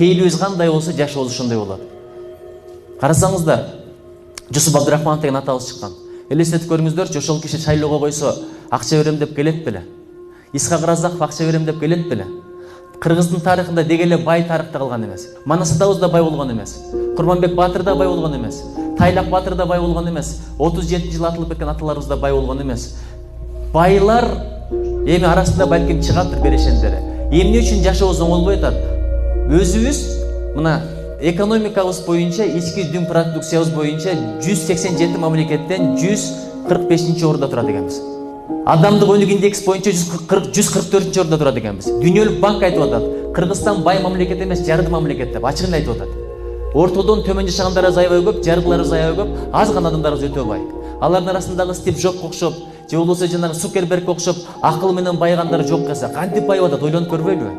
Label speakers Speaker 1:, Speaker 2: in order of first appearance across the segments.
Speaker 1: пейіліміз қандай болса, жашообуз ошондой болот. Карасаңыздар, Жусуп Абдурахманов деген атабыз чыккан. Элестетип көрүңүздөрчү, ошол киши шайлоого койсо, акча берем деп келет беле? Исхак Разаков акча берем деп келет беле? Кыргыздын тарыхында деги эле бай тарыхта калган эмес. Манас атабыз да бай болгон эмес. Курманбек Батыр да бай болгон эмес. Тайлак Батыр да бай болгон эмес. 37 жыл атылып кеткен аталарыбыз да бай болгон эмес. Байлар эми арасында балким чыгаптыр берешендери. Эмне үчүн жашообуз оңолбой атат? Өзүбүз мына экономикабыз боюнча, ички дүң продукциябыз боюнча 187 мамлекеттен 145 орунда турат экенбиз. Адамдык өнүк индекс боюнча 144 орунда турат экенбиз. Дүйнөлүк банк айтып атат, Кыргызстан бай мамлекет эмес, жарды мамлекет деп ачыгын айтып атат. Ортодон төмөн жашагандар аябай көп, жардыларыбыз аябай көп, аз гана адамдарыбыз өтө бай. Алардын арасындагы Стив Джобс окшоп, же болбосо жанагы Цукерберг окшоп, акыл менен байгандар жок калса, кантип байып атат, ойлонуп көрбөйлүбү?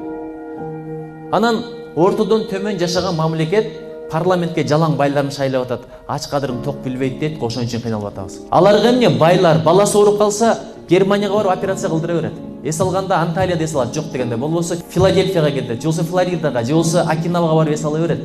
Speaker 1: Анан ортодон төмөн жашаган мамлекет парламентке жалаң байларын шайлап атат. Ач кадырын ток билбейт дейт, ошон үчүн кыйналып атабыз. Аларга эмне? Байлар баласы ооруп калса, Германияга барып операция кылдыра берет. Эс алганда Анталияда эс алат, жок дегенде, болбосо Филадельфияга кетет, же болбосо Флоридага, же болбосо Окинавага барып эс ала берет.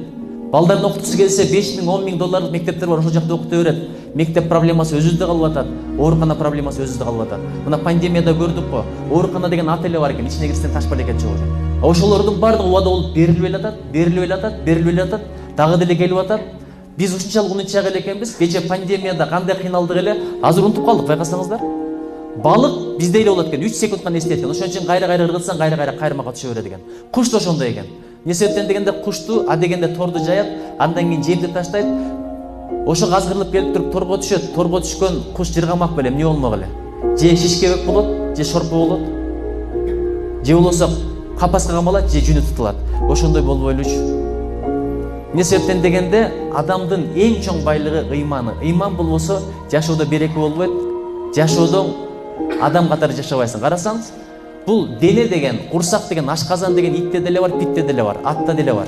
Speaker 1: Балдарын окутусу келсе 5 000, 10 000 долларлык мектептер бар, ошол жакта окута берет. Мектеп проблемасы өзүбүздө калып атат, оорукана проблемасы өзүбүздө калып атат. Мына пандемияда көрдүк го, оорукана деген отель бар экен, ичине кирсең таш балекет жок экен. Ошолордун баардыгы убада болуп берилип атат, дагы деле келип атат. Биз ушунчалык унутчак эле экенбиз. Кече пандемияда кандай кыйналдык эле, азыр унутуп калдык, байкасаңыздар. Балык бизде эле болот экен, 3 секундка эстейт экен. Ошон үчүн кайра ыргытсаң, кайра кайрмакка түшө берет экен. Куш да ошондой экен. Не себептен дегенде кушту дегенде торду жаят, андан кийин жемди таштайт. Ошо азгырылып келип туруп торго түшөт. Торго түшкөн куш жыргамак беле, эмне болмок эле? Же шишкебек болот, же шорпо болот. Же болбосо капаска камалат, же жүнү тутулат. Ошондой болбойлучу. Не себептен дегенде адамдын эң чоң байлыгы ыйманы. Ыйман болбосо жашоодо береке болбойт. Жашоодон адам катары жашабайсың. Карасаңыз, бул дене деген, курсак деген, ашказан деген итте деле бар, питте деле бар, атта деле бар.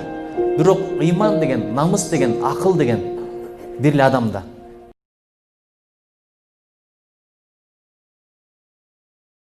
Speaker 1: Бирок ыйман деген, намыс деген, акыл деген бир эле адамда.